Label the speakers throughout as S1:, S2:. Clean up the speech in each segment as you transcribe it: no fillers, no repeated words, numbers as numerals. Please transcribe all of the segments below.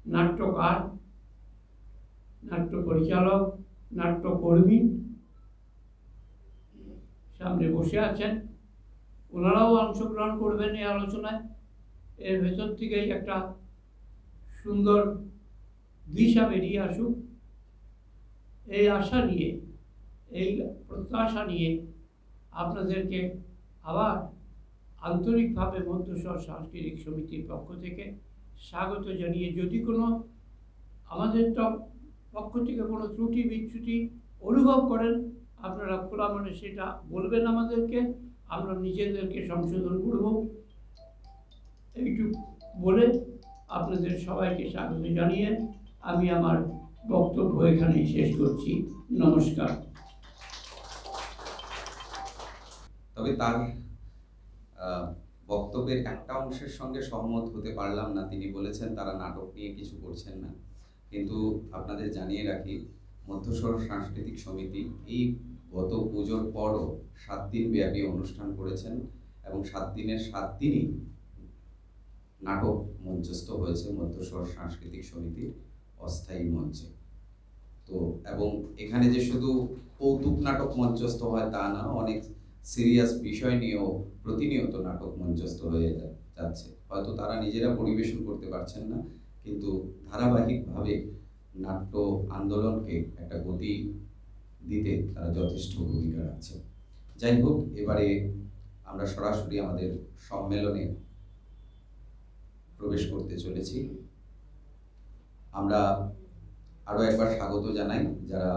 S1: নাট্যকার, নাট্য পরিচালক, নাট্যকর্মী সামনে বসে আছেন, ওনারাও অংশগ্রহণ করবেন এই আলোচনায়। এর ভেতর থেকেই একটা সুন্দর দিশা বেরিয়ে আসুক, এই আশা নিয়ে, এই প্রত্যাশা নিয়ে আপনাদেরকে আবার আন্তরিকভাবে মধ্যস্বর সাংস্কৃতিক সমিতির পক্ষ থেকে স্বাগত জানিয়ে, যদি কোনো আমাদের পক্ষ থেকে কোনো ত্রুটি বিচ্যুতি অনুভব করেন, আপনারা খোলা মনে সেটা বলবেন আমাদেরকে, আমরা নিজেদেরকে সংশোধন করব। এইটুকু বলে আপনাদের সবাইকে স্বাগত জানিয়ে আমি আমার বক্তব্য এখানেই শেষ করছি। নমস্কার।
S2: তবে তার বক্তব্যের একটা অংশের সঙ্গে সহমত হতে পারলাম না। তিনি বলেছেন তারা নাটক নিয়ে কিছু করছেন না, কিন্তু আপনাদের জানিয়ে রাখি মধ্যস্বর সাংস্কৃতিক সমিতি এই গত পুজোর পরও 7 দিন ব্যাপী অনুষ্ঠান করেছেন এবং 7 দিনের 7 দিনই নাটক মঞ্চস্থ হয়েছে মধ্যস্বর সাংস্কৃতিক সমিতির অস্থায়ী মঞ্চে। তো এবং এখানে যে শুধু কৌতুক নাটক মঞ্চস্থ হয় তা না, অনেক সিরিয়াস বিষয় নিয়েও প্রতিনিয়ত নাটক মঞ্চস্থ হয়ে যাচ্ছে। হয়তো তারা নিজেরা পরিবেশন করতে পারছেন না, কিন্তু ধারাবাহিকভাবে নাট্য আন্দোলনকে একটা গতি দিতে তারা যথেষ্ট ভূমিকা রাখছে। যাই হোক, এবারে আমরা সরাসরি আমাদের সম্মেলনে প্রবেশ করতে চলেছি। আমরা আরো একবার স্বাগত জানাই যারা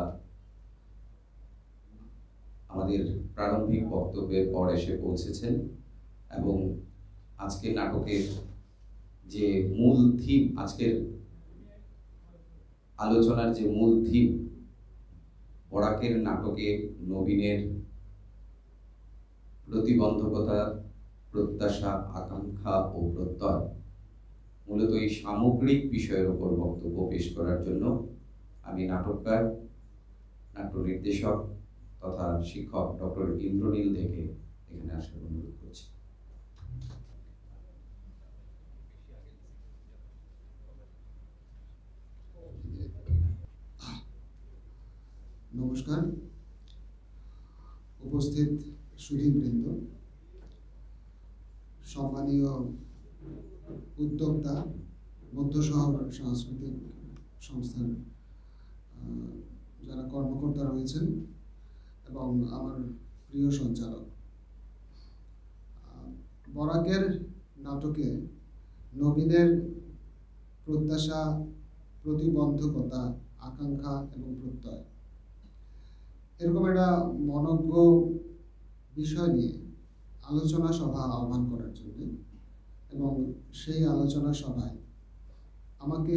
S2: আমাদের প্রারম্ভিক বক্তব্যের পর এসে পৌঁছেছেন এবং আজকের নাটকের যে মূল থিম, আজকের আলোচনার যে মূল থিম, বরাকের নাটকে নবীনের প্রতিবন্ধকতা, প্রত্যাশা, আকাঙ্ক্ষা ও প্রত্যয়, মূলত এই সামগ্রিক বিষয়ের উপর বক্তব্য পেশ করার জন্য আমি নাটককার, নাট্য নির্দেশক তথা শিক্ষক ডক্টর ইন্দ্রনীল দেকে এখানে আসার অনুরোধ করছি।
S3: নমস্কার, উপস্থিত সুধীবৃন্দ, সম্মানীয় উদ্যোক্তা, মধ্যশহর সাংস্কৃতিক সংস্থার যারা কর্মকর্তা রয়েছেন এবং আমার প্রিয় সঞ্চালক। বরাকের নাটকে নবীনের প্রত্যাশা, প্রতিবন্ধকতা, আকাঙ্ক্ষা এবং প্রত্যয়, এরকম একটা মনজ্ঞ বিষয় নিয়ে আলোচনা সভা আহ্বান করার জন্য এবং সেই আলোচনা সভায় আমাকে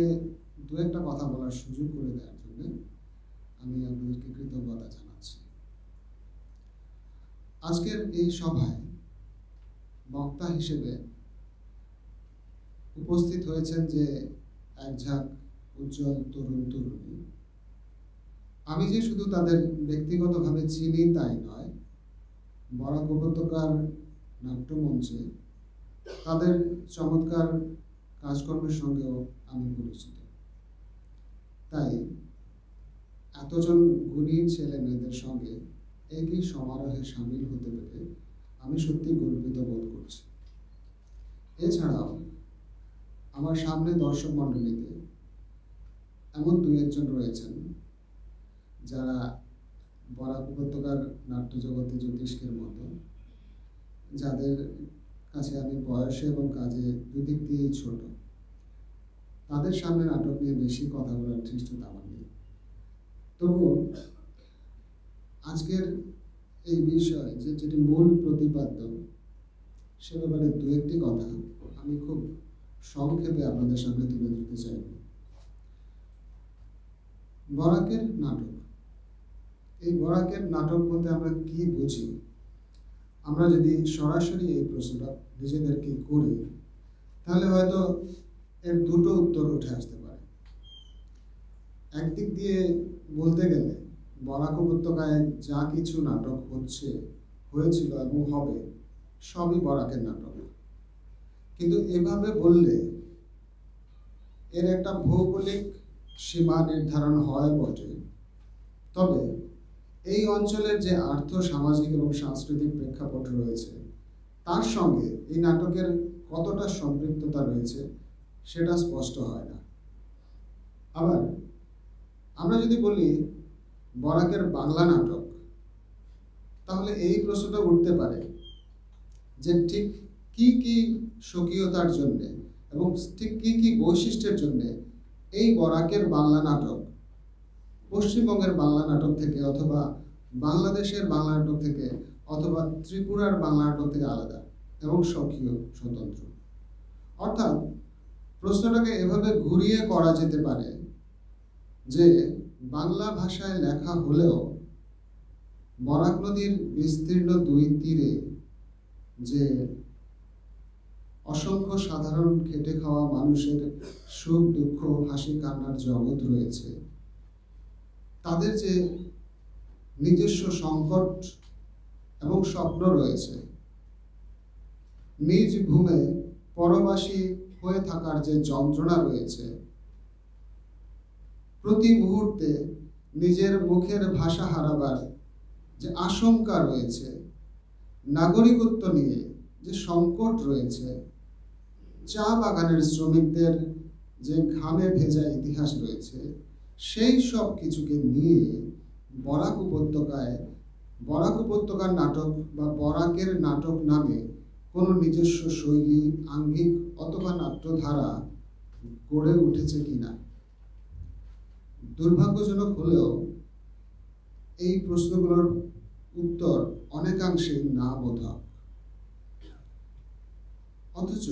S3: দু একটা কথা বলার সুযোগ করে দেওয়ার জন্য আমি আপনাদেরকে কৃতজ্ঞতা জানাচ্ছি। আজকের এই সভায় বক্তা হিসেবে উপস্থিত হয়েছেন যে এক ঝাঁক উজ্জ্বল তরুণ তরুণী। আমি যে শুধু তাদের ব্যক্তিগতভাবে চিনি তাই নয়, বরাক উপত্যকার নাট্যমঞ্চে তাদের চমৎকার কাজকর্মের সঙ্গেও আমি পরিচিত। তাই এতজন গুণী ছেলে মেয়েদের সঙ্গে একই সমারোহে সামিল হতে পেরে আমি সত্যি গর্বিত বোধ করছি। এছাড়াও আমার সামনে দর্শক মণ্ডলীতে এমন দু একজন রয়েছেন যারা বরাক উপত্যকার নাট্য জগতে জ্যোতিষ্কের মতো, যাদের কাছে আমি বয়সে এবং কাজে দুদিক দিয়েই ছোট। তাদের সামনে নাটক নিয়ে বেশি কথা বলার ধৃষ্টতা আমার নেই। তবুও আজকের এই বিষয় যেটি মূল প্রতিপাদ্য, সে ব্যাপারে দু একটি কথা আমি খুব সংক্ষেপে আপনাদের সামনে তুলে ধরতে চাইব। বরাকের নাটক, এই বরাকের নাটক বলতে আমরা কি বুঝি? আমরা যদি সরাসরি এই প্রশ্নটা নিজেদেরকে করি, তাহলে হয়তো এর দুটো উত্তর উঠে আসতে পারে। একদিক দিয়ে বলতে গেলে বরাক উপত্যকায় যা কিছু নাটক হয়েছিল এবং হবে, সবই বরাকের নাটক। কিন্তু এভাবে বললে এর একটা ভৌগোলিক সীমা নির্ধারণ হয় বটে, তবে এই অঞ্চলের যে আর্থ সামাজিক এবং সাংস্কৃতিক প্রেক্ষাপট রয়েছে তার সঙ্গে এই নাটকের কতটা সম্পৃক্ততা রয়েছে সেটা স্পষ্ট হয় না। আবার আমরা যদি বলি বরাকের বাংলা নাটক, তাহলে এই প্রশ্নটা উঠতে পারে যে ঠিক কি কি স্বকীয়তার জন্য এবং ঠিক কি কি বৈশিষ্ট্যের জন্য এই বরাকের বাংলা নাটক পশ্চিমবঙ্গের বাংলা নাটক থেকে অথবা বাংলাদেশের বাংলা নাটক থেকে অথবা ত্রিপুরার বাংলা নাটক থেকে আলাদা এবং স্বকীয়, স্বতন্ত্র। অর্থাৎ প্রশ্নটাকে এভাবে ঘুরিয়ে করা যেতে পারে যে বাংলা ভাষায় লেখা হলেও বরাক নদীর বিস্তীর্ণ দুই তীরে যে অসংখ্য সাধারণ খেটে খাওয়া মানুষের সুখ দুঃখ হাসি কান্নার জগৎ রয়েছে, তাদের যে নিজস্ব সংকট এবং স্বপ্ন রয়েছে, নিজ ভূমে পরবাসী হয়ে থাকার যে যন্ত্রণা রয়েছে, প্রতি মুহূর্তে নিজের মুখের ভাষা হারাবার যে আশঙ্কা রয়েছে, নাগরিকত্ব নিয়ে যে সংকট রয়েছে, চা বাগানের শ্রমিকদের যে ঘামে ভেজা ইতিহাস রয়েছে, সেই সব কিছুকে নিয়ে বরাক উপত্যকার নাটক বা বরাকের নাটক নামে কোনো নিজস্ব শৈলী, আঙ্গিক অথবা নাট্যধারা গড়ে উঠেছে কিনা। দুর্ভাগ্যজনক হলেও এই প্রশ্নগুলোর উত্তর অনেকাংশেই না বোধক। অথচ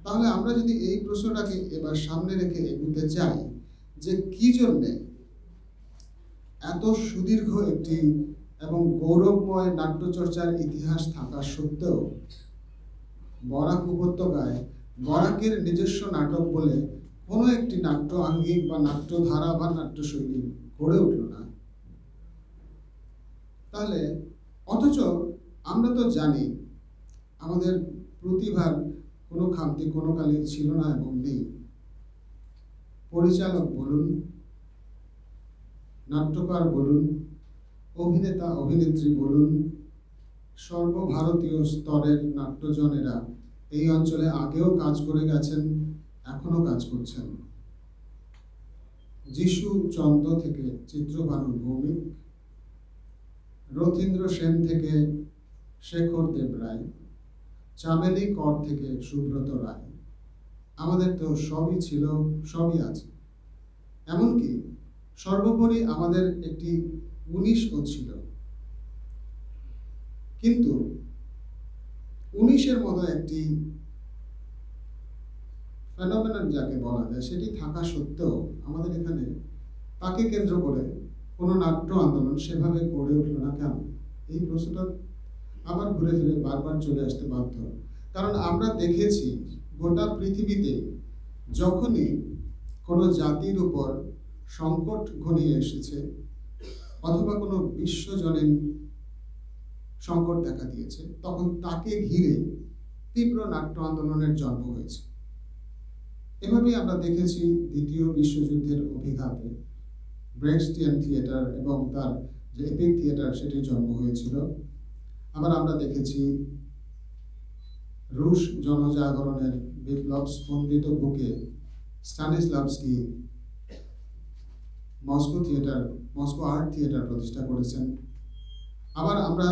S3: তাহলে আমরা যদি এই প্রশ্নটাকে এবার সামনে রেখে এগোতে চাই যে কি জন্যে এত সুদীর্ঘ একটি এবং গৌরবময় নাট্যচর্চার ইতিহাস থাকা সত্ত্বেও বরাক উপত্যকায় বরাকের নিজস্ব নাটক বলে কোনো একটি নাট্য আঙ্গিক বা নাট্যধারা বা নাট্যশৈলী গড়ে উঠল না। তাহলে অথচ আমরা তো জানি আমাদের প্রতিভার কোনো খামতি কোনো কালে ছিল না এবং নেই। পরিচালক বলুন, নাট্যকার বলুন, অভিনেতা অভিনেত্রী বলুন, সর্বভারতীয় স্তরের নাট্যজনেরা এই অঞ্চলে আগেও কাজ করে গেছেন, এখনো কাজ করছেন। যিশু চন্দ্র থেকে চিত্রভানু ভৌমিক, রথীন্দ্র সেন থেকে শেখর দেব রায়, চামেলি কর থেকে সুব্রত রায়, আমাদের তো সবই ছিল, সবই আছে। এমনকি সর্বোপরি আমাদের একটি 19ও ছিল। কিন্তু 19-এর মতো একটি ফেনোমেনন যাকে বলা যায় সেটি থাকা সত্ত্বেও আমাদের এখানে তাকে কেন্দ্র করে কোনো নাট্য আন্দোলন সেভাবে গড়ে উঠল না কেন? এই প্রশ্নটা আবার ঘুরে ফিরে বারবার চলে আসতে বাধ্য। কারণ আমরা দেখেছি গোটা পৃথিবীতে যখনই কোনো জাতির উপর সংকট ঘনিয়ে এসেছে অথবা কোনো বিশ্বজনীন সংকট দেখা দিয়েছে, তখন তাকে ঘিরে তীব্র নাট্য আন্দোলনের জন্ম হয়েছে। এভাবেই আমরা দেখেছি দ্বিতীয় বিশ্বযুদ্ধের অভিঘাতে ব্রেক্সটিয়ান থিয়েটার এবং তার যে এপিক থিয়েটার সেটির জন্ম হয়েছিল। আবার আমরা দেখেছি রুশ জনজাগরণের বিপ্লব স্পন্দিত বুকে স্টানিস্লাভস্কি মস্কো আর্ট থিয়েটার প্রতিষ্ঠা করেছেন। আবার আমরা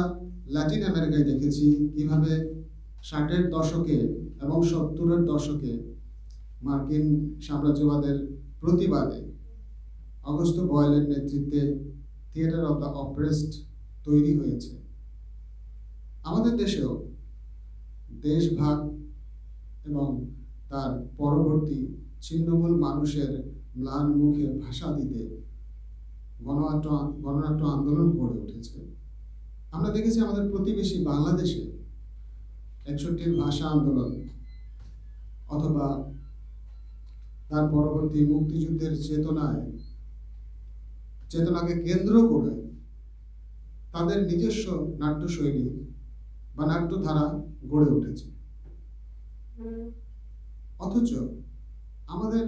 S3: ল্যাটিন আমেরিকায় দেখেছি কিভাবে 60-এর দশকে এবং 70-এর দশকে মার্কিন সাম্রাজ্যবাদের প্রতিবাদে অগস্তো বয়েলের নেতৃত্বে থিয়েটার অব দ্য অপ্রেসড তৈরি হয়েছে। আমাদের দেশেও দেশভাগ এবং তার পরবর্তী ছিন্নমূল মানুষের ম্লান মুখে ভাষা দিতে গণনাট্য আন্দোলন গড়ে উঠেছে। আমরা দেখেছি আমাদের প্রতিবেশী বাংলাদেশে 61-র ভাষা আন্দোলন অথবা তার পরবর্তী মুক্তিযুদ্ধের চেতনাকে কেন্দ্র করে তাদের নিজস্ব নাট্যশৈলী বা নাট্যধারা গড়ে উঠেছে। অথচ আমাদের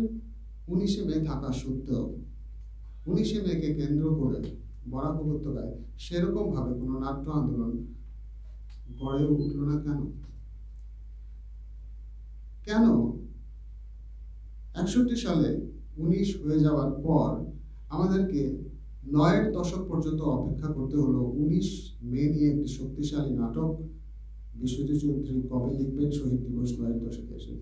S3: 19শে মে থাকা সত্ত্বেও 19শে মেকে কেন্দ্র করে বরাক উপত্যকায় সেরকম ভাবে কোনো নাট্য আন্দোলন গড়ে উঠল না কেন? কেন 61 সালে 19 হয়ে যাওয়ার পর আমাদেরকে 9-এর দশক পর্যন্ত অপেক্ষা করতে হলো 19 মে নিয়ে একটি শক্তিশালী নাটক বিশ্বজিৎ চৌধুরী কবে লিখবেন শহীদ দিবস 9-এর দশকে এসে?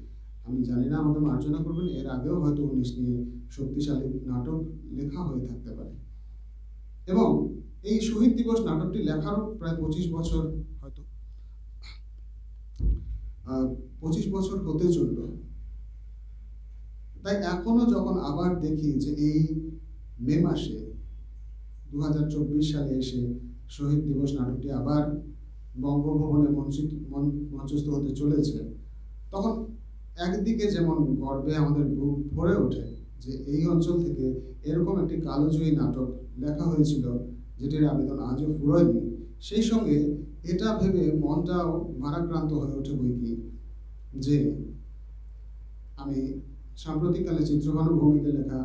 S3: আমি জানি না, আমাকে মার্জনা করবেন, এর আগেও হয়তো 19 নিয়ে শক্তিশালী নাটক লেখা হয়ে থাকতে পারে। এবং এই শহীদ দিবস নাটকটি লেখারও প্রায় 25 বছর, হয়তো 25 বছর হতে চলল। তাই এখনো যখন আবার দেখি যে এই মে মাসে 2024 সালে এসে শহীদ দিবস নাটকটি আবার বঙ্গভবনে মঞ্চস্থ হতে চলেছে, তখন একদিকে যেমন গর্বে আমাদের বুক ভরে ওঠে যে এই অঞ্চল থেকে এরকম একটি কালোজয়ী নাটক লেখা হয়েছিল যেটির আবেদন আজও ফুরোয়নি, সেই সঙ্গে এটা ভেবে মনটাও ভারাক্রান্ত হয়ে ওঠে বইকি যে আমি সাম্প্রতিককালে চিত্রভানু ভৌমিকের লেখা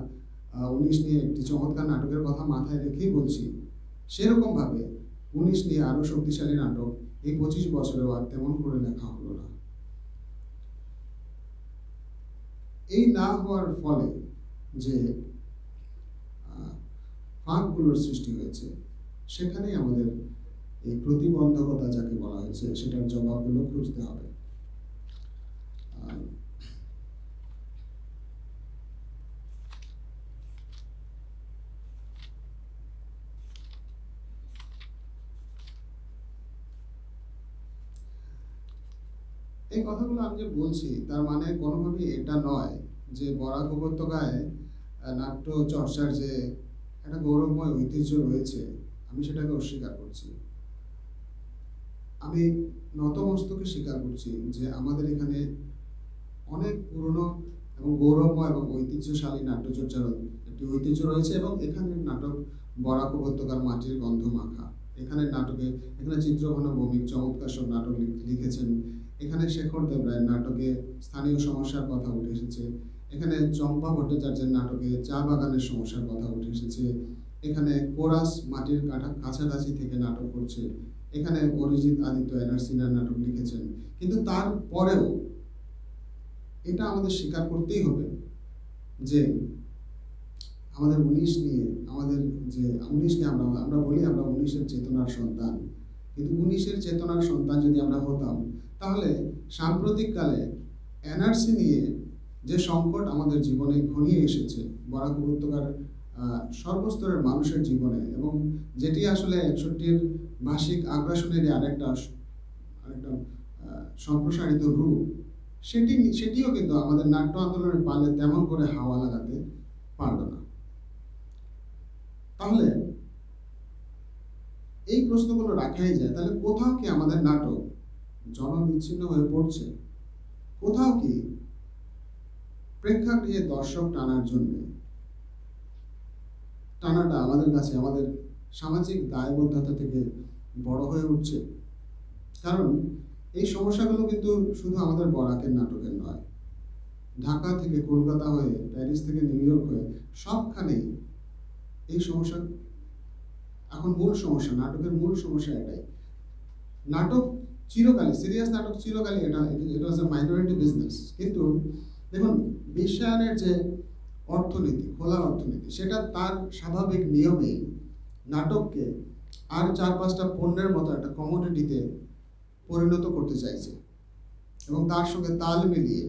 S3: 19 নিয়ে একটি চমৎকার নাটকের কথা মাথায় রেখেই বলছি, সেরকম ভাবে 19 নিয়ে আরো শক্তিশালী নাটক এই 25 বছরেও আর তেমন করে লেখা হলো না। এই না হওয়ার ফলে যে ফাঁকগুলোর সৃষ্টি হয়েছে, সেখানেই আমাদের এই প্রতিবন্ধকতা যাকে বলা হয়েছে সেটার জবাবগুলো খুঁজতে হবে। এই কথাগুলো আমি যে বলছি তার মানে কোনোভাবেই এটা নয় যে বরাক উপত্যকায় নাট্য চর্চার যে একটা গৌরবময় ঐতিহ্য রয়েছে আমি সেটাকে অস্বীকার করছি। আমি নতমস্তকে স্বীকার করছি যে আমাদের এখানে অনেক পুরনো এবং গৌরবময় এবং ঐতিহ্যশালী নাট্যচর্চার একটি ঐতিহ্য রয়েছে এবং এখানের নাটক বরাক উপত্যকার মাটির গন্ধ মাখা। এখানে চিত্রভানু ভৌমিক চমৎকার সব নাটক লিখেছেন। এখানে শেখর দেবরায়ের নাটকে স্থানীয় সমস্যার কথা উঠে এসেছে। এখানে চম্পা ভট্টাচার্যের নাটকে চা বাগানের সমস্যার কথা উঠে এসেছে। এখানে কোরাস মাটির কাছাকাছি থেকে নাটক করছে। এখানে অরিজিৎ আদিত্য এনআরসিনার নাটক লিখেছেন। কিন্তু তারপরেও এটা আমাদের স্বীকার করতেই হবে যে আমাদের 19 নিয়ে আমাদের যে 19কে আমরা বলি আমরা 19-এর চেতনার সন্তান, কিন্তু 19-এর চেতনার সন্তান যদি আমরা হতাম তাহলে সাম্প্রতিককালে এনআরসি নিয়ে যে সংকট আমাদের জীবনে ঘনিয়ে এসেছে বরাক উপত্যকার সর্বস্তরের মানুষের জীবনে, এবং যেটি আসলে 61-এর মাসিক আগ্রাসনের আরেকটা সম্প্রসারিত রূপ, সেটিও কিন্তু আমাদের নাট্য আন্দোলনের পালে তেমন করে হাওয়া লাগাতে পারল না। তাহলে এই প্রশ্নগুলো রাখাই যায়, তাহলে কোথাও কি আমাদের নাটক জনবিচ্ছিন্ন হয়ে পড়ছে? কোথাও কি প্রেক্ষাগৃহে দর্শক টানাটা আমাদের কাছে আমাদের সামাজিক দায়বদ্ধতা থেকে বড় হয়ে উঠছে? কারণ এই সমস্যাগুলো কিন্তু শুধু আমাদের বরাকের নাটকের নয়, ঢাকা থেকে কলকাতা হয়ে, প্যারিস থেকে নিউ ইয়র্ক হয়ে সবখানেই এই সমস্যা। এখন মূল সমস্যা, নাটকের মূল সমস্যা এটাই। নাটক চিরকালই, সিরিয়াস নাটক চিরকালই এটা ওয়াজ এ মাইনরিটি বিজনেস। কিন্তু দেখুন, বিশ্বায়নের যে অর্থনীতি, খোলা অর্থনীতি, সেটা তার স্বাভাবিক নিয়মেই নাটককে আর 4-5টা পণ্যের মতো একটা কমোডিটিতে পরিণত করতে চাইছে, এবং তার সঙ্গে তাল মিলিয়ে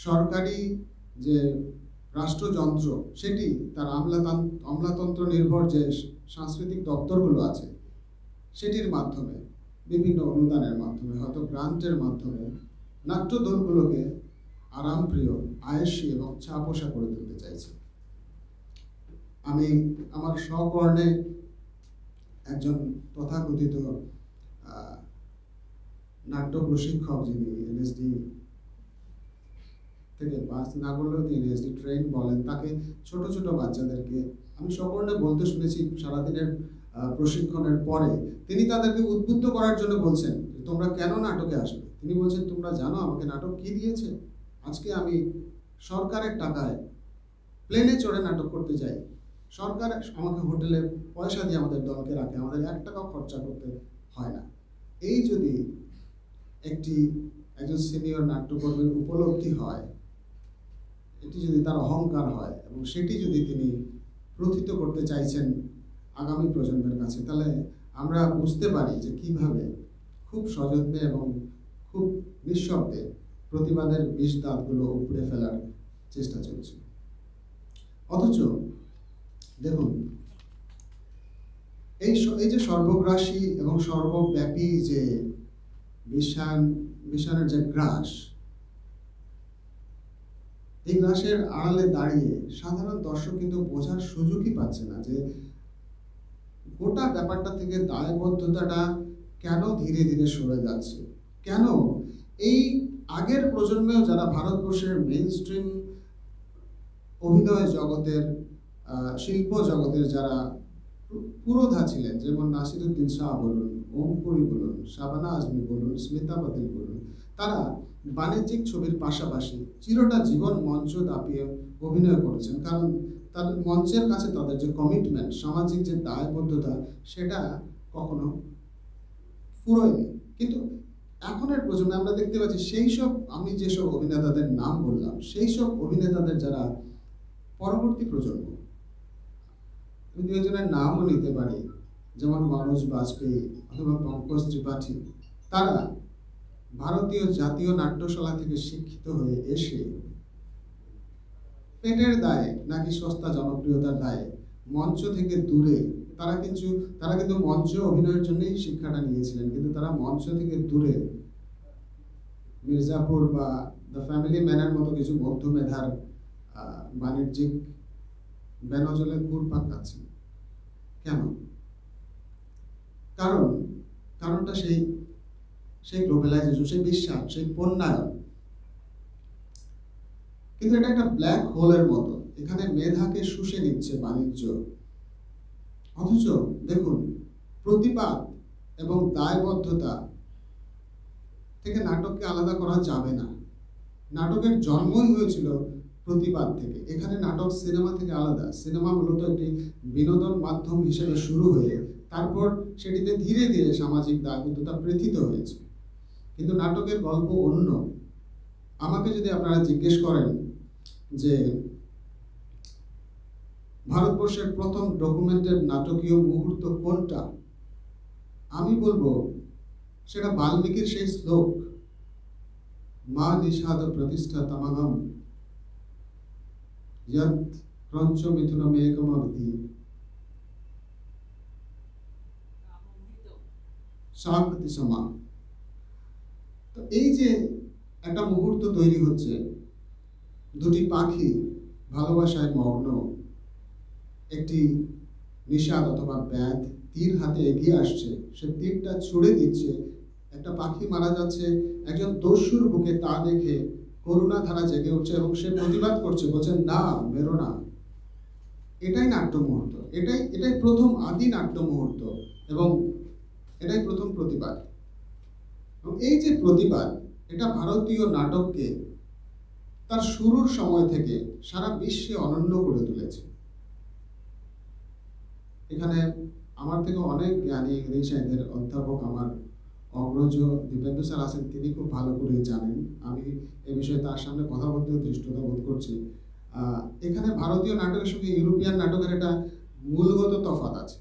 S3: সরকারি যে রাষ্ট্রযন্ত্র, সেটি তার আমলাতন্ত্র নির্ভর যে সাংস্কৃতিক দপ্তরগুলো আছে সেটির মাধ্যমে, বিভিন্ন অনুদানের মাধ্যমে, হয়তো গ্রান্টের মাধ্যমে নাট্যদলগুলোকে আরামপ্রিয়, আয়েসী এবং ছাপোষা করে তুলতে চাইছে। আমি আমার স্বকর্ণে একজন তথাকথিত নাট্য প্রশিক্ষক, যিনি এনএসডি থেকে পাস না করলেও তিনি এনএসডি ট্রেন বলেন, তাকে ছোট ছোট বাচ্চাদেরকে আমি স্বকর্ণে বলতে শুনেছি সারাদিনের প্রশিক্ষণের পরে, তিনি তাদেরকে উদ্বুদ্ধ করার জন্য বলছেন তোমরা কেন নাটকে আসবে। তিনি বলছেন, তোমরা জানো আমাকে নাটক কি দিয়েছে? আজকে আমি সরকারের টাকায় প্লেনে চড়ে নাটক করতে যাই, সরকার আমাকে হোটেলে পয়সা দিয়ে আমাদের দলকে রাখে, আমাদের 1 টাকাও খরচা করতে হয় না। এই যদি একজন সিনিয়র নাট্যকর্মীর উপলব্ধি হয়, এটি যদি তার অহংকার হয় এবং সেটি যদি তিনি প্রথিত করতে চাইছেন আগামী প্রজন্মের কাছে, তাহলে আমরা বুঝতে পারি যে কিভাবে খুব সযত্নে এবং খুব নিঃশব্দে প্রতিবাদের বিষ দাঁতগুলো উপড়ে ফেলার চেষ্টা চলছে। অথচ দেখুন, এই যে সর্বগ্রাসী এবং সর্বব্যাপী যে বিশ্বায়নের যে গ্রাস, এই গ্রাসের আড়ালে দাঁড়িয়ে সাধারণ দর্শক কিন্তু বোঝার সুযোগই পাচ্ছে না যে গোটা ব্যাপারটা থেকে দায়বদ্ধতাটা কেন ধীরে ধীরে সরে যাচ্ছে, কেন এই আগের প্রজন্মেও যারা ভারতবর্ষের মেইন স্ট্রিম অভিনয় জগতের শিল্প জগতের যারা পুরোধা ছিলেন, যেমন নাসিরুদ্দিন শাহ বলুন, ওম পুরী বলুন, শাবানা আজমি বলুন, স্মিতা পাতিল বলুন, তারা বাণিজ্যিক ছবির পাশাপাশি চিরটা জীবন মঞ্চ দাপিয়ে অভিনয় করেছেন, কারণ তাদের মঞ্চের কাছে তাদের যে কমিটমেন্ট, সামাজিক যে দায়বদ্ধতা, সেটা কখনো ফুরোয়নি। কিন্তু এখনের প্রজন্মে আমরা দেখতে পাচ্ছি সেই সব, আমি যেসব অভিনেতাদের নাম বললাম, সেই সব অভিনেতাদের যারা পরবর্তী প্রজন্ম, আমি 2 জনের নামও নিতে পারি, যেমন মনোজ বাজপেয়ী অথবা পঙ্কজ ত্রিপাঠী, তারা ভারতীয় জাতীয় নাট্যশালা থেকে শিক্ষিত হয়ে এসে পেটের দায়ে নাকি সস্তা জনপ্রিয়তার দায়ে মঞ্চ থেকে দূরে, তারা কিন্তু মঞ্চ অভিনয়ের জন্যই শিক্ষাটা নিয়েছিলেন, কিন্তু তারা মঞ্চ থেকে দূরে মির্জাপুর বা দ্য ফ্যামিলি ম্যানের মতো কিছু মধ্যমেধার বাণিজ্যিক বেনজলে ঘুরপাক খাচ্ছেন। কেন? কারণটা সেই গ্লোবালাইজেশন, সেই বিশ্বাস, সেই পণ্যায়ন। কিন্তু এটা একটা ব্ল্যাক হোলের মতো, এখানে মেধাকে শুষে নিচ্ছে বাণিজ্য। অথচ দেখুন, প্রতিবাদ এবং দায়বদ্ধতা থেকে নাটককে আলাদা করা যাবে না। নাটকের জন্মই হয়েছিল প্রতিবাদ থেকে। এখানে নাটক সিনেমা থেকে আলাদা। সিনেমা মূলত একটি বিনোদন মাধ্যম হিসেবে শুরু হয়ে তারপর সেটিতে ধীরে ধীরে সামাজিক দায়বদ্ধতা পৃথিত হয়েছে। কিন্তু নাটকের গল্প অন্য। আমাকে যদি আপনারা জিজ্ঞেস করেন যে ভারতবর্ষের প্রথম ডকুমেন্টেড নাটকীয় মুহূর্ত কোনটা, আমি বলবো সেটা বাল্মীকির সেই শ্লোক, মা নিষাদ প্রতিষ্ঠা তামাগম যৎ ক্রঞ্চ মিথুনম একমবধি সাকৃতি সমা। তো এই যে একটা মুহূর্ত তৈরি হচ্ছে, দুটি পাখি ভালোবাসায় মগ্ন, একটি নিষাদ অথবা ব্যাধ তীর হাতে এগিয়ে আসছে, সে তীরটা ছুড়ে দিচ্ছে, একটা পাখি মারা যাচ্ছে, একজন দস্যুর বুকে তা দেখে করুণা ধারা জেগে উঠছে এবং সে প্রতিবাদ করছে, বলছে না, মেরো না। এটাই নাট্য মুহূর্ত, এটাই প্রথম আদি নাট্য মুহূর্ত এবং এটাই প্রথম প্রতিবাদ। এবং এই যে প্রতিবাদ, এটা ভারতীয় নাটককে তার শুরুর সময় থেকে সারা বিশ্বে অনন্য করে তুলেছে। এখানে আমার থেকে অনেক জ্ঞানী ইংরেজি সাহিত্যের অধ্যাপক আমার অগ্রজ দীপেন্দু স্যার আছেন, তিনি খুব ভালো করে জানেন। আমি এ বিষয়ে তার সামনে কথা বলতেও ধৃষ্টতা বোধ করছি। এখানে ভারতীয় নাটকের সঙ্গে ইউরোপিয়ান নাটকের একটা মূলগত তফাৎ আছে।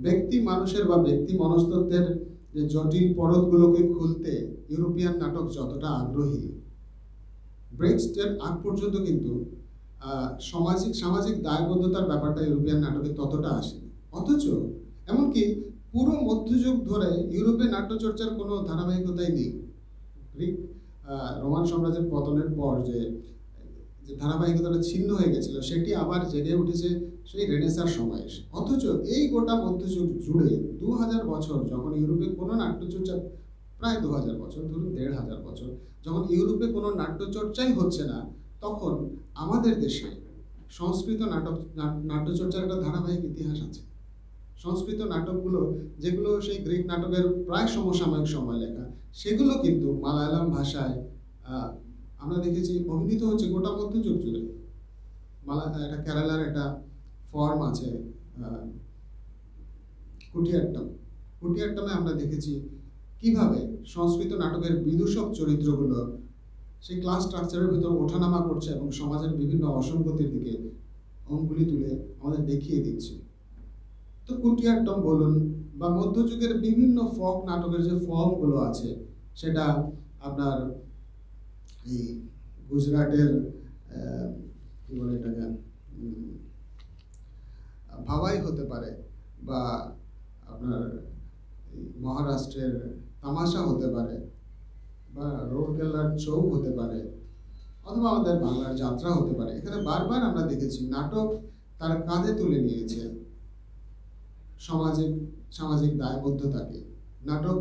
S3: ব্যক্তি মানুষের বা ব্যক্তি মনস্তত্ত্বের যে জটিল পরতগুলোকে খুলতে ইউরোপিয়ান নাটক যতটা আগ্রহী, ব্রেক্সটের আগ পর্যন্ত কিন্তু সামাজিক দায়বদ্ধতার ব্যাপারটা ইউরোপিয়ান নাটকে ততটা আসেনি। অথচ এমনকি পুরো মধ্যযুগ ধরে ইউরোপে নাট্যচর্চার কোনো ধারাবাহিকতাই নেই। গ্রিক রোমান সাম্রাজ্যের পতনের পর যে ধারাবাহিকতাটা ছিন্ন হয়ে গেছিল, সেটি আবার জেগে উঠেছে সেই রেনেসার সময়ে এসে। অথচ এই গোটা মধ্যযুগ জুড়ে 2000 বছর যখন ইউরোপে কোনো নাট্যচর্চা, প্রায় 2000 বছর, ধরুন 1500 বছর, যখন ইউরোপে কোনো নাট্যচর্চাই হচ্ছে না, তখন আমাদের দেশে সংস্কৃত নাট্যচর্চার একটা ধারাবাহিক ইতিহাস আছে। সংস্কৃত নাটকগুলো, যেগুলো সেই গ্রিক নাটকের প্রায় সমসাময়িক সময় লেখা, সেগুলো কিন্তু মালায়ালাম ভাষায় আমরা দেখেছি অভিনীত হচ্ছে গোটা মধ্যযুগ জুড়ে। একটা কেরালার একটা ফর্ম আছে কুটিয়াট্টমে আমরা দেখেছি কিভাবে সংস্কৃত নাটকের বিদূষক চরিত্রগুলো সেই ক্লাস স্ট্রাকচারের ভিতর ওঠানামা করছে এবং সমাজের বিভিন্ন অসঙ্গতির দিকে অঙ্গুলি তুলে আমাদের দেখিয়ে দিচ্ছে। তো কুটিয়াট্টম বলুন বা মধ্যযুগের বিভিন্ন ফোক নাটকের যে ফর্মগুলো আছে, সেটা আপনার এই গুজরাটের কি বলে এটাকে ভাওয়াই হতে পারে, বা আপনার মহারাষ্ট্রের তামাশা হতে পারে, বা রৌরকেল্লার ছৌ হতে পারে, অথবা আমাদের বাংলার যাত্রা হতে পারে। এখানে বারবার আমরা দেখেছি নাটক তার কাঁধে তুলে নিয়েছে সামাজিক দায়বদ্ধতাকে। নাটক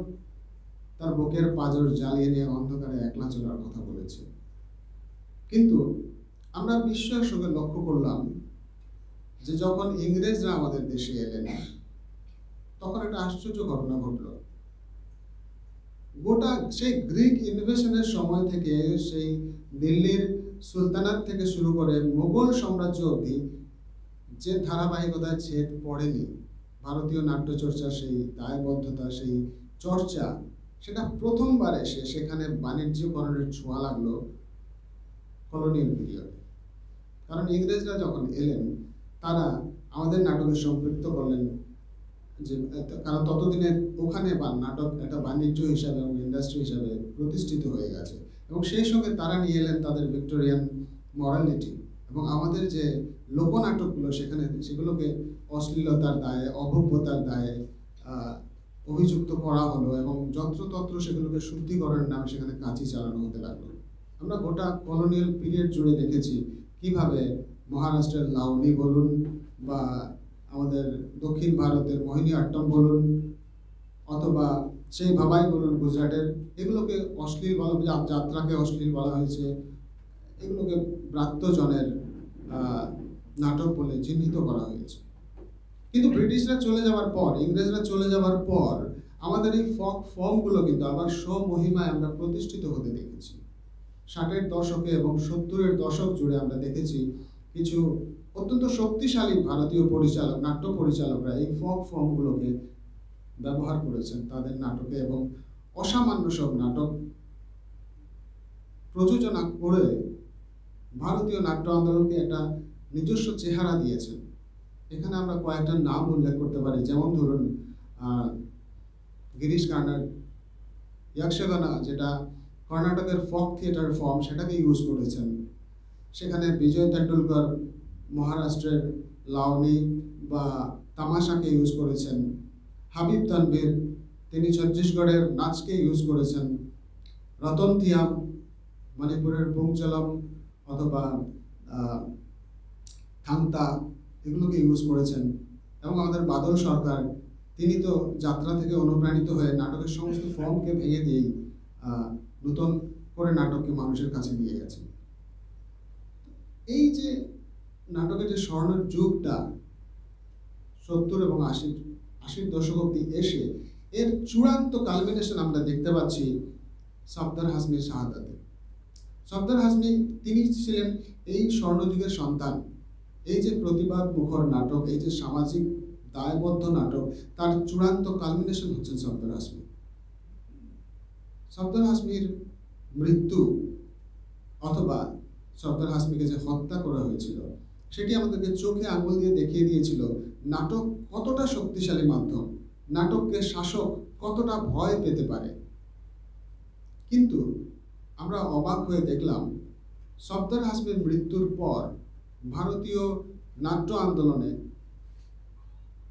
S3: তার বুকের পাঁজর জ্বালিয়ে নিয়ে অন্ধকারে একলা চলার কথা বলেছে। কিন্তু আমরা বিস্ময়ের সঙ্গে লক্ষ্য করলাম যে যখন ইংরেজরা আমাদের দেশে এলেন, তখন একটা আশ্চর্য ঘটনা ঘটল। গোটা সেই গ্রিক ইনভেশনের সময় থেকে, সেই দিল্লির সুলতানাত থেকে শুরু করে মোগল সাম্রাজ্য অবধি যে ধারাবাহিকতায় ছেদ পড়েনি ভারতীয় নাট্যচর্চার সেই দায়বদ্ধতা, সেই চর্চা, সেটা প্রথমবার এসে সেখানে বাণিজ্যকরণের ছোঁয়া লাগলো কলোনিয়াল পিরিয়ডে। কারণ ইংরেজরা যখন এলেন, তারা আমাদের নাটকে সম্পৃক্ত করলেন, যে কারণ ততদিনে ওখানে নাটক একটা বাণিজ্য হিসাবে এবং ইন্ডাস্ট্রি হিসাবে প্রতিষ্ঠিত হয়ে গেছে, এবং সেই সঙ্গে তারা নিয়ে এলেন তাদের ভিক্টোরিয়ান মরালিটি, এবং আমাদের যে লোকনাটকগুলো সেগুলোকে অশ্লীলতার দায়ে, অভব্যতার দায়ে অভিযুক্ত করা হলো, এবং যত্রতত্র সেগুলোকে শুদ্ধিকরণের নামে সেখানে কাঁচি চালানো হতে লাগলো। আমরা গোটা কলোনিয়াল পিরিয়ড জুড়ে দেখেছি কিভাবে মহারাষ্ট্রের লাউনি বলুন, বা আমাদের দক্ষিণ ভারতের মোহিনী আট্টম বলুন, অথবা সেই ভাবাই বলুন গুজরাটের, এগুলোকে অশ্লীল বলা, যাত্রাকে অশ্লীল বলা হয়েছে, এগুলোকে ব্রাত্যজনের নাটক বলে চিহ্নিত করা হয়েছে। কিন্তু ব্রিটিশরা চলে যাওয়ার পর, ইংরেজরা চলে যাওয়ার পর আমাদের এই ফক ফর্মগুলো কিন্তু আবার স্বমহিমায় আমরা প্রতিষ্ঠিত হতে দেখেছি। 60-এর দশকে এবং 70-এর দশক জুড়ে আমরা দেখেছি কিছু অত্যন্ত শক্তিশালী ভারতীয় নাট্য পরিচালকরা এই ফক ফর্মগুলোকে ব্যবহার করেছেন তাদের নাটকে, এবং অসামান্য সব নাটক প্রযোজনা করে ভারতীয় নাট্য আন্দোলনকে একটা নিজস্ব চেহারা দিয়েছেন। এখানে আমরা কয়েকটা নাম উল্লেখ করতে পারি, যেমন ধরুন গিরিশ কার্নাড ইয়াক্ষগানা, যেটা কর্ণাটকের ফক থিয়েটার ফর্ম, সেটাকে ইউজ করেছেন। সেখানে বিজয় তেন্ডুলকর মহারাষ্ট্রের লাউনি বা তামাশাকে ইউজ করেছেন। হাবিব তানভীর, তিনি ছত্তিশগড়ের নাচকে ইউজ করেছেন। রতন থিয়াম মণিপুরের পুংচলম অথবা থাংতা, এগুলোকে ইউজ করেছেন। এবং আমাদের বাদল সরকার, তিনি তো যাত্রা থেকে অনুপ্রাণিত হয়ে নাটকের সমস্ত ফর্মকে ভেঙে দিয়েই নতুন করে নাটককে মানুষের কাছে নিয়ে গেছেন। এই যে নাটকের যে স্বর্ণের যুগটা 70 এবং 80-এর দশক অব্দি এসে, এর চূড়ান্ত কালমিনেশন আমরা দেখতে পাচ্ছি সফদার হাসমির শাহাদাতে। সফদার হাসমি, তিনি ছিলেন এই স্বর্ণযুগের সন্তান। এই যে প্রতিবাদ মুখর নাটক, এই যে সামাজিক দায়বদ্ধ নাটক, তার চূড়ান্ত কালমিনেশন হচ্ছেন সফদার হাসমি। সফদার হাসমির মৃত্যু অথবা সফদার হাসমিকে যে হত্যা করা হয়েছিল, সেটি আমাদেরকে চোখে আঙুল দিয়ে দেখিয়ে দিয়েছিল নাটক কতটা শক্তিশালী মাধ্যম, নাটককে শাসক কতটা ভয় পেতে পারে। কিন্তু আমরা অবাক হয়ে দেখলাম সফদার হাসমির মৃত্যুর পর ভারতীয় নাট্য আন্দোলনে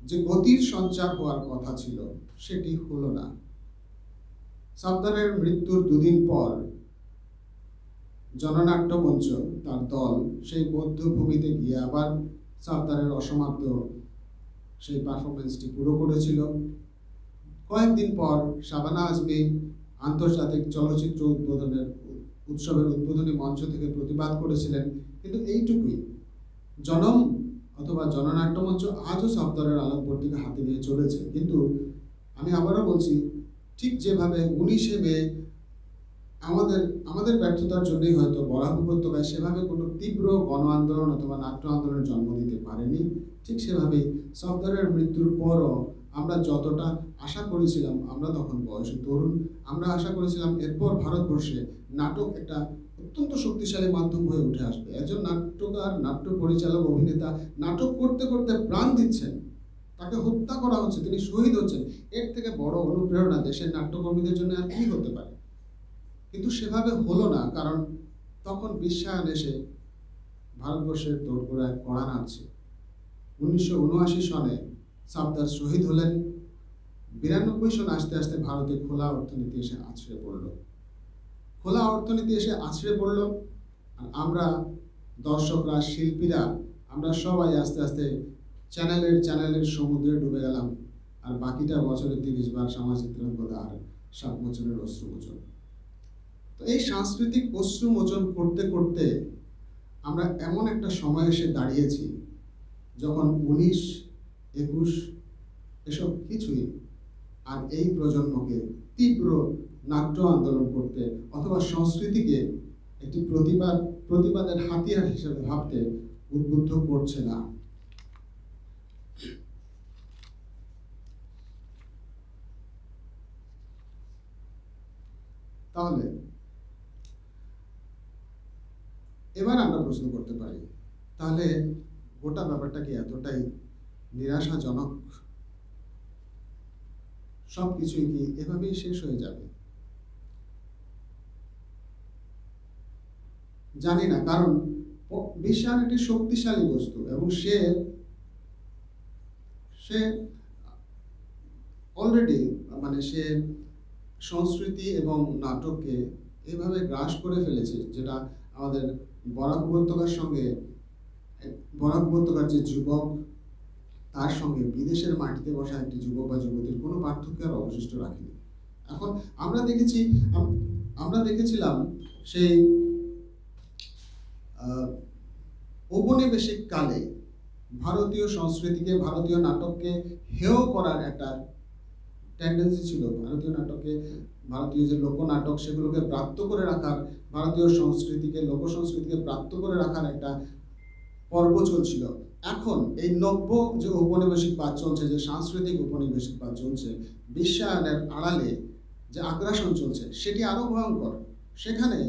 S3: যে গতির সঞ্চার হওয়ার কথা ছিল, সেটি হলো না। সফদারের মৃত্যুর দুদিন পর জননাট্য মঞ্চ, তার দল, সেই বধ্যভূমিতে গিয়ে আবার সফদারের অসমাপ্ত সেই পারফরমেন্সটি পুরো করেছিল। কয়েকদিন পর শাবানা আজমি আন্তর্জাতিক চলচ্চিত্র উৎসবের উদ্বোধনী মঞ্চ থেকে প্রতিবাদ করেছিলেন। কিন্তু এইটুকুই, জনম অথবা জননাট্য মঞ্চ আজও সফদারের আলোকবর্তিকা হাতে নিয়ে চলেছে। কিন্তু আমি আবারও বলছি, ঠিক যেভাবে 19শে মে আমাদের আমাদের ব্যর্থতার জন্যই হয়তো বরাক উপত্যকায় সেভাবে কোনো তীব্র গণ আন্দোলন অথবা নাট্য আন্দোলনের জন্ম দিতে পারেনি। ঠিক সেভাবেই সফদরের মৃত্যুর পরও আমরা যতটা আশা করেছিলাম, আমরা তখন বয়সে তরুণ, আমরা আশা করেছিলাম এরপর ভারতবর্ষে নাটক একটা অত্যন্ত শক্তিশালী মাধ্যম হয়ে উঠে আসবে। একজন নাট্যকার, নাট্য পরিচালক, অভিনেতা নাটক করতে করতে প্রাণ দিচ্ছেন, তাকে হত্যা করা হচ্ছে, তিনি শহীদ হচ্ছেন। এর থেকে বড় অনুপ্রেরণা দেশের নাট্যকর্মীদের জন্য আর কি হতে পারে? কিন্তু সেভাবে হলো না, কারণ তখন বিশ্বায়ন এসে ভারতবর্ষের দোরগোড়ায় কড়া নাড়ছে। 1979 সনে সাফদার শহীদ হলেন। 92 সন আসতে আসতে ভারতে খোলা অর্থনীতি এসে আছড়ে পড়ল। খোলা অর্থনীতি এসে আছড়ে পড়ল, আর আমরা দর্শকরা, শিল্পীরা, আমরা সবাই আস্তে আস্তে চ্যানেলের সমুদ্রে ডুবে গেলাম। আর বাকিটা বছরে 30 বার সামাজিক দ্রব্যতা আর 7 বছরের অশ্রুমোচন। তো এই সাংস্কৃতিক অশ্রুমোচন করতে করতে আমরা এমন একটা সময় এসে দাঁড়িয়েছি যখন 19, 21 এসব কিছুই আর এই প্রজন্মকে তীব্র নাট্য আন্দোলন করতে অথবা সংস্কৃতিকে একটি প্রতিবাদের হাতিয়ার হিসেবে ভাবতে উদ্বুদ্ধ করছে না। তাহলে এবার আমরা প্রশ্ন করতে পারি, তাহলে গোটা ব্যাপারটা কি এতটাই নিরাশাজনক? সবকিছুই কি এভাবেই শেষ হয়ে যাবে? জানি না, কারণ বিশ্বায়ন একটি শক্তিশালী বস্তু এবং সে অলরেডি সে সংস্কৃতি এবং নাটককে এভাবে গ্রাস করে ফেলেছে, যেটা আমাদের বরাক উপত্যকার যে যুবক, তার সঙ্গে বিদেশের মাটিতে বসা একটি যুবক বা যুবতীর কোনো পার্থক্য আর অবশিষ্ট রাখেনি। এখন আমরা দেখেছিলাম সেই ঔপনিবেশিক কালে ভারতীয় সংস্কৃতিকে, ভারতীয় নাটককে হেয় করার একটা টেন্ডেন্সি ছিল। ভারতীয় যে লোকনাটক, সেগুলোকে ব্রাত্য করে রাখার, ভারতীয় সংস্কৃতিকে, লোকসংস্কৃতিকে ব্রাত্য করে রাখার একটা পর্ব চলছিল। এখন এই নব্য যে ঔপনিবেশিকবাদ চলছে, যে সাংস্কৃতিক ঔপনিবেশিকবাদ চলছে, বিশ্বায়নের আড়ালে যে আগ্রাসন চলছে, সেটি আরো ভয়ঙ্কর। সেখানে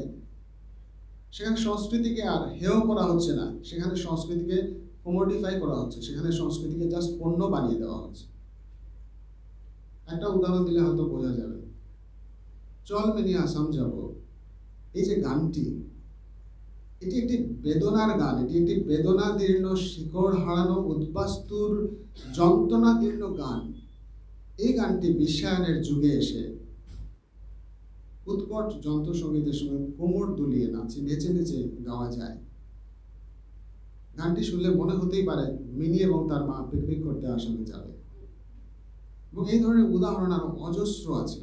S3: সংস্কৃতিকে আর হেয় করা হচ্ছে না, সেখানে সংস্কৃতিকে কমোডিফাই করা হচ্ছে, সেখানে সংস্কৃতিকে জাস্ট পণ্য বানিয়ে দেওয়া হচ্ছে। একটা উদাহরণ দিলে হয়তো বোঝা যাবে। চল মেনি আসাম যাব, এই যে গানটি, এটি একটি বেদনার গান, এটি একটি বেদনাদীর্ণ, শিকড় হারানো, উদ্বাস্তুর, যন্ত্রণাদীর্ণ গান। এই গানটি বিশ্বায়নের যুগে এসে উৎকট যন্ত্রসঙ্গীতের সঙ্গে কোমর দুলিয়ে নেচে নেচে গাওয়া যায়। গানটি শুনলে মনে হতেই পারে মিনি এবং তার মা পিকনিক করতে আসামে যাবে। এবং এই ধরনের উদাহরণ আরো অজস্র আছে।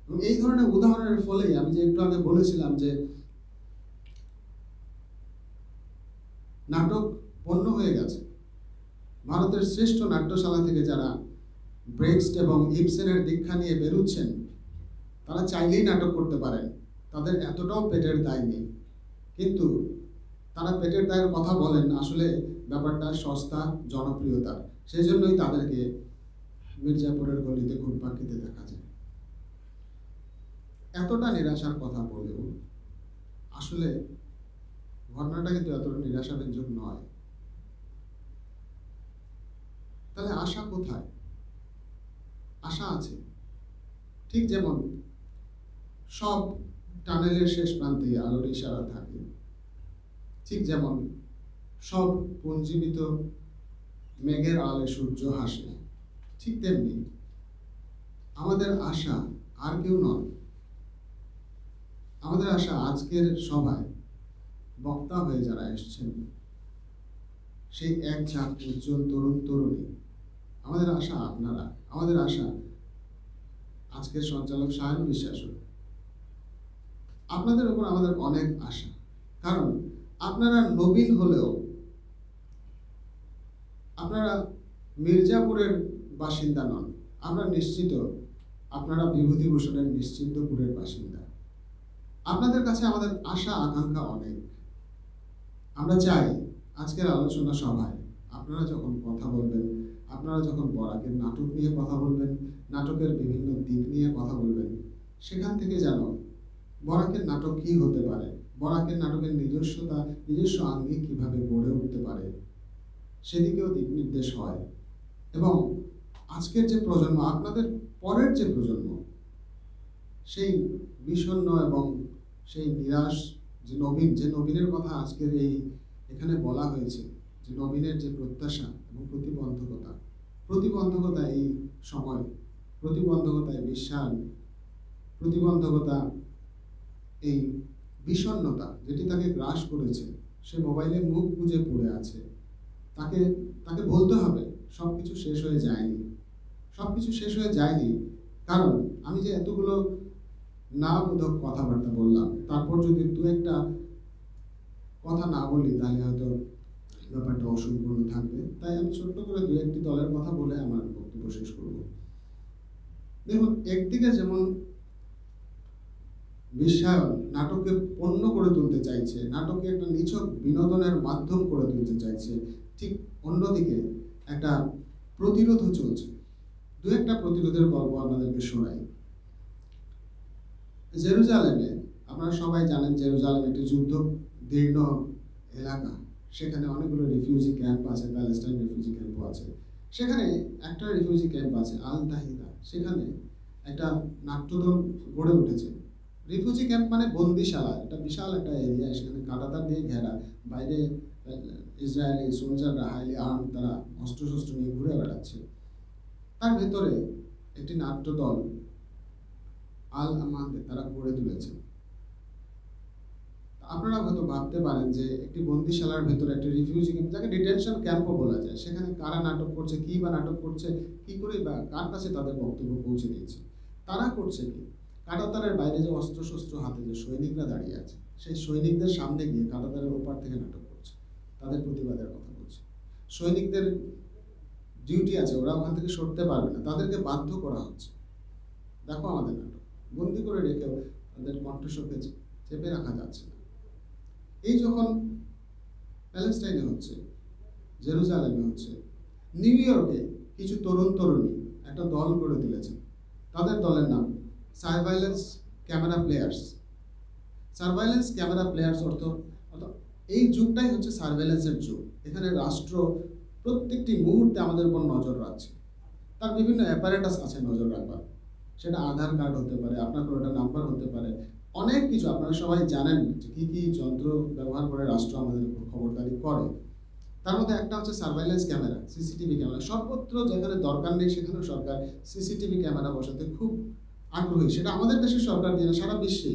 S3: এবং এই ধরনের উদাহরণের ফলেই আমি যে একটু আগে বলেছিলাম যে নাটক পণ্য হয়ে গেছে। ভারতের শ্রেষ্ঠ নাট্যশালা থেকে যারা ব্রেক্সট এবং ইবসেনের দীক্ষা নিয়ে বেরুচ্ছেন, তারা চাইলেই নাটক করতে পারেন, তাদের এতটাও পেটের দায় নেই। কিন্তু তারা পেটের দায়ের কথা বলেন, আসলে ব্যাপারটা সস্তা জনপ্রিয়তার। সেই জন্যই তাদেরকে মির্জাপুরের গলিতে ঘুরপাক খেতে দেখা যায়। এতটা নিরাশার কথা বলেও আসলে ঘটনাটা কিন্তু এতটা নিরাশাব্যঞ্জক নয়। তাহলে আশা কোথায়? আশা আছে। ঠিক যেমন সব টানেলের শেষ প্রান্তে আলোর ইশারা থাকে, ঠিক যেমন সব পুঞ্জীবিত মেঘের আলে সূর্য হাসে, ঠিক তেমনি আমাদের আশা আর কেউ নয়। আমাদের আশা আজকের সভায় বক্তা হয়ে যারা এসেছেন, সেই এক ঝাঁক উজ্জ্বল তরুণ তরুণী। আমাদের আশা আপনারা, আমাদের আশা আজকের সঞ্চালক সায়ন বিশ্বাসও। আপনাদের উপর আমাদের অনেক আশা, কারণ আপনারা নবীন হলেও আপনারা মির্জাপুরের বাসিন্দা নন। আমরা নিশ্চিত আপনারা বিভূতিভূষণের নিশ্চিন্তপুরের বাসিন্দা। আপনাদের কাছে আমাদের আশা আকাঙ্ক্ষা অনেক। আমরা চাই আজকের আলোচনা সভায় আপনারা যখন কথা বলবেন, আপনারা যখন বরাকের নাটক নিয়ে কথা বলবেন, নাটকের বিভিন্ন দিক নিয়ে কথা বলবেন, সেখান থেকে যেন বরাকের নাটক কি হতে পারে, বরাকের নাটকের নিজস্বতা, নিজস্ব আঙ্গিক কিভাবে গড়ে উঠতে পারে, সেদিকেও দিক নির্দেশ হয়। এবং আজকের যে প্রজন্ম, আপনাদের পরের যে প্রজন্ম, সেই বিষণ্ণ এবং সেই নিরাশ যে নবীনের কথা আজকের এখানে বলা হয়েছে, যে নবীনের যে প্রত্যাশা এবং প্রতিবন্ধকতা এই সময়, প্রতিবন্ধকতায় বিশ্বাস, প্রতিবন্ধকতা এই বিষণ্ণতা যেটি তাকে গ্রাস করেছে, সে মোবাইলে মুখ গুজে পড়ে আছে। তাকে বলতে হবে সবকিছু শেষ হয়ে যায়নি। কারণ আমি যে এতগুলো না বোধক কথাবার্তা বললাম, তারপর যদি দু একটা কথা না বলি তাহলে হয়তো ব্যাপারটা অসম্পূর্ণ থাকবে। তাই আমি ছোট্ট করে দু একটি দলের কথা বলে আমার বক্তব্য শেষ করব। দেখুন, একদিকে যেমন বিশ্বায়ন নাটককে পণ্য করে তুলতে চাইছে, নাটককে একটা নিছক বিনোদনের মাধ্যম করে তুলতে চাইছে, ঠিক অন্যদিকে একটা প্রতিরোধও চলছে। দু একটা প্রতিরোধের গল্প আপনাদেরকে শোনাই। জেরুজালেমে, আপনারা সবাই জানেন জেরুজালেম একটি যুদ্ধ দীর্ণ এলাকা, সেখানে অনেকগুলো রিফিউজি ক্যাম্প আছে, প্যালেস্টাইন রিফিউজি ক্যাম্পও আছে। সেখানে একটা রিফিউজি ক্যাম্প আছে আল তাহিদা, সেখানে একটা নাট্যদল গড়ে উঠেছে। রিফিউজি ক্যাম্প মানে বন্দিশালা, এটা বিশাল একটা এরিয়া, সেখানে কাঁটাতার দিয়ে ঘেরা, বাইরে ইসরায়েলি সোলজাররা হাইলি আর্ম, তারা অস্ত্রশস্ত্র নিয়ে ঘুরে বেড়াচ্ছে। তার ভেতরে একটি নাট্যদল আল আমাকে তারা গড়ে তুলেছে। আপনারা হয়তো ভাবতে পারেন যে একটি বন্দিশালার ভেতরে একটা রিফিউজি ক্যাম্প, যাকে ডিটেনশন ক্যাম্পও বলা যায়, সেখানে কারা নাটক করছে, কি বা নাটক করছে, কি করে বা কার কাছে তাদের বক্তব্য পৌঁছে দিয়েছে, তারা করছে কি? কাঁটাতারের বাইরে যে অস্ত্রশস্ত্র হাতে যে সৈনিকরা দাঁড়িয়ে আছে, সেই সৈনিকদের সামনে গিয়ে কাঁটাতারের ওপার থেকে নাটক করছে, তাদের প্রতিবাদের কথা বলছে। সৈনিকদের ডিউটি আছে, ওরা ওখান থেকে সরতে পারবে না, তাদেরকে বাধ্য করা হচ্ছে। দেখো আমাদের নাটক, বন্দি করে রেখেও তাদের কণ্ঠস্বরকে চেপে রাখা যাচ্ছে না। এই যখন প্যালেস্টাইনে হচ্ছে, জেরুজালেমে হচ্ছে, নিউ ইয়র্কে কিছু তরুণী একটা দল গড়ে তুলেছে। তাদের দলের নাম surveillance camera players. Surveillance camera players অর্থ এই যুগটাই হচ্ছে সার্ভেলেন্সের যুগ। এখানে রাষ্ট্র প্রত্যেকটি মুহূর্তে আমাদের উপর নজর রাখছে। তার বিভিন্ন অ্যাপারেটাস আছে নজর রাখবার, সেটা আধার কার্ড হতে পারে, আপনার কোনো একটা নাম্বার হতে পারে, অনেক কিছু। আপনারা সবাই জানেন কি কি যন্ত্র ব্যবহার করে রাষ্ট্র আমাদের উপর খবরদারি করে। তার মধ্যে একটা হচ্ছে সার্ভাইলেন্স ক্যামেরা, সিসিটিভি ক্যামেরা। সর্বত্র যেখানে দরকার নেই সেখানেও সরকার সিসিটিভি ক্যামেরা বসাতে খুব আগ্রহী। সেটা আমাদের দেশের সরকার দিয়ে না, সারা বিশ্বে।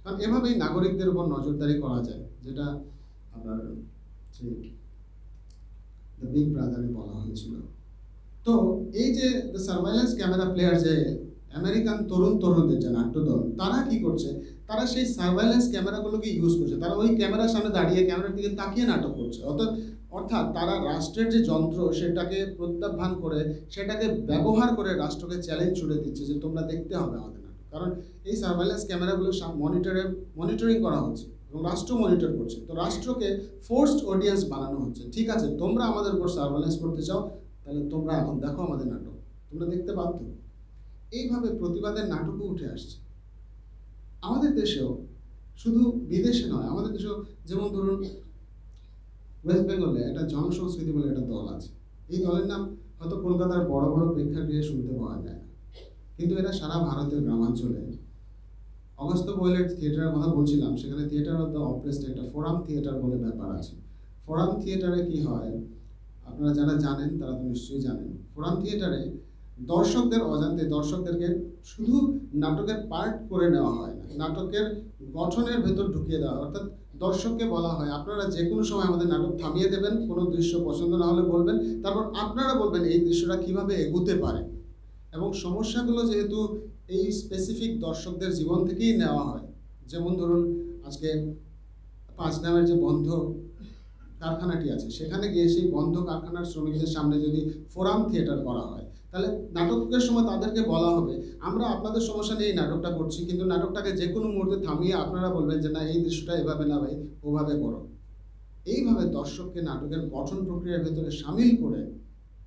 S3: কারণ এভাবেই নাগরিকদের উপর নজরদারি করা যায়, যেটা আপনার দ্য বিগ ব্রাদারে বলা হয়েছিল। তো এই যে দ্য সার্ভাইলেন্স ক্যামেরা প্লেয়ার, যে আমেরিকান তরুণদের যে নাট্যদল, তারা কি করছে? তারা সেই সার্ভাইলেন্স ক্যামেরাগুলোকে ইউজ করছে। তারা ওই ক্যামেরার সামনে দাঁড়িয়ে ক্যামেরার দিকে তাকিয়ে নাটক করছে। অর্থাৎ তারা রাষ্ট্রের যে যন্ত্র, সেটাকে প্রত্যাখ্যান করে, সেটাকে ব্যবহার করে রাষ্ট্রকে চ্যালেঞ্জ ছুড়ে দিচ্ছে যে তোমরা দেখতে হবে আমাদের নাটক। কারণ এই সার্ভাইলেন্স ক্যামেরাগুলো মনিটরিং করা হচ্ছে এবং রাষ্ট্র মনিটর করছে। তো রাষ্ট্রকে ফোর্সড অডিয়েন্স বানানো হচ্ছে। ঠিক আছে, তোমরা আমাদের উপর সার্ভাইলেন্স করতে চাও, তাহলে তোমরা এখন দেখো আমাদের নাটক, তোমরা দেখতে বাধ্য। এইভাবে প্রতিবাদের নাটকও উঠে আসছে আমাদের দেশেও, শুধু বিদেশে নয়, আমাদের দেশেও। যেমন ধরুন, ওয়েস্ট বেঙ্গলে একটা জনসংস্কৃতি বলে একটা দল আছে। এই দলের নাম হয়তো কলকাতার বড় বড় প্রেক্ষাগৃহে শুনতে পাওয়া যায় না, কিন্তু এরা সারা ভারতের গ্রামাঞ্চলে, অগস্ত্য বয়েলের থিয়েটারের কথা বলছিলাম, সেখানে থিয়েটার অফ দ্য অপ্রেসড একটা ফোরাম থিয়েটার বলে ব্যাপার আছে। ফোরাম থিয়েটারে কি হয়, আপনারা যারা জানেন তারা তো নিশ্চয়ই জানেন। ফোরাম থিয়েটারে দর্শকদের অজান্তে দর্শকদেরকে শুধু নাটকের পার্ট করে নেওয়া হয় না, নাটকের গঠনের ভেতর ঢুকিয়ে দেওয়া। অর্থাৎ দর্শককে বলা হয় আপনারা যে কোনো সময় আমাদের নাটক থামিয়ে দেবেন, কোনো দৃশ্য পছন্দ না হলে বলবেন, তারপর আপনারা বলবেন এই দৃশ্যটা কিভাবে এগোতে পারে। এবং সমস্যাগুলো যেহেতু এই স্পেসিফিক দর্শকদের জীবন থেকেই নেওয়া হয়, যেমন ধরুন আজকে 5 গ্রামের যে বন্ধ কারখানাটি আছে সেখানে গিয়ে সেই বন্ধ কারখানার শ্রমিকদের সামনে যদি ফোরাম থিয়েটার করা হয়, তাহলে নাটকের সময় তাদেরকে বলা হবে আমরা আপনাদের সমস্যা নিয়ে এই নাটকটা করছি, কিন্তু নাটকটাকে যে কোনো মুহূর্তে থামিয়ে আপনারা বলবেন যে না এই দৃশ্যটা এভাবে না ভাই ওভাবে করো। এইভাবে দর্শককে নাটকের গঠন প্রক্রিয়ার ভেতরে সামিল করে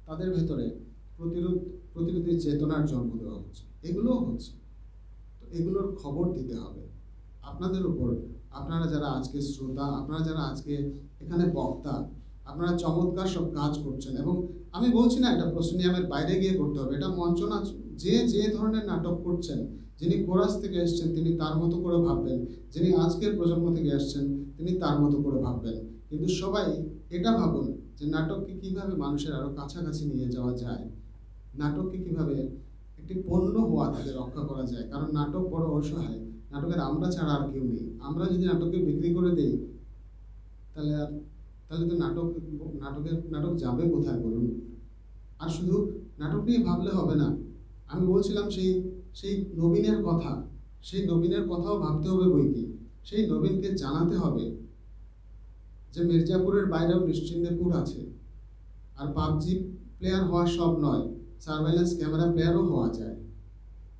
S3: তাদের ভেতরে প্রতিরোধী চেতনার জন্ম দেওয়া হচ্ছে, এগুলোও হচ্ছে। তো এগুলোর খবর দিতে হবে আপনাদের উপর। আপনারা যারা আজকে শ্রোতা, আপনারা যারা আজকে এখানে বক্তা, আপনারা চমৎকার সব কাজ করছেন। এবং আমি বলছি না এটা প্রসেনিয়ামের বাইরে গিয়ে করতে হবে, এটা মঞ্চনা যে ধরনের নাটক করছেন, যিনি কোরাস থেকে এসছেন তিনি তার মতো করে ভাববেন, যিনি আজকের প্রজন্ম থেকে আসছেন তিনি তার মতো করে ভাববেন। কিন্তু সবাই এটা ভাবুন যে নাটককে কিভাবে মানুষের আরো কাছাকাছি নিয়ে যাওয়া যায়, নাটককে কিভাবে একটি পণ্য হওয়া থেকে রক্ষা করা যায়। কারণ নাটক বড় অসহায়, নাটকের আমরা ছাড়া আর কেউ নেই। আমরা যদি নাটককে বিক্রি করে দেই তাহলে তো নাটক যাবে কোথায় বলুন? আর শুধু নাটক নিয়ে ভাবলে হবে না। আমি বলছিলাম সেই নবীনের কথা, সেই নবীনের কথাও ভাবতে হবে বই কি। সেই নবীনকে জানাতে হবে যে মির্জাপুরের বাইরেও নিশ্চিন্দেপুর আছে, আর পাবজি প্লেয়ার হওয়া সব নয়, সার্ভেলেন্স ক্যামেরা প্লেয়ারও হওয়া যায়।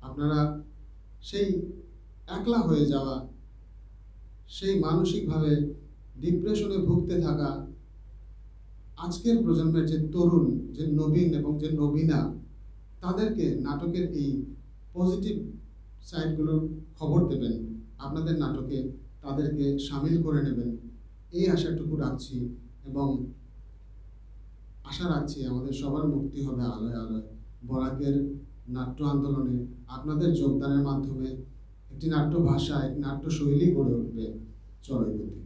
S3: আপনারা সেই একলা হয়ে যাওয়া, সেই মানসিকভাবে ডিপ্রেশনে ভুগতে থাকা আজকের প্রজন্মের যে তরুণ, যে নবীন এবং যে নবীনা, তাদেরকে নাটকের এই পজিটিভ সাইডগুলোর খবর দেবেন, আপনাদের নাটকে তাদেরকে সামিল করে নেবেন, এই আশাটুকু রাখছি। এবং আশা রাখছি আমাদের সবার মুক্তি হবে আলোয় আলোয়। বরাকের নাট্য আন্দোলনে আপনাদের যোগদানের মাধ্যমে একটি নাট্য ভাষা, এক নাট্য শৈলী গড়ে উঠবে চড়াই গতি।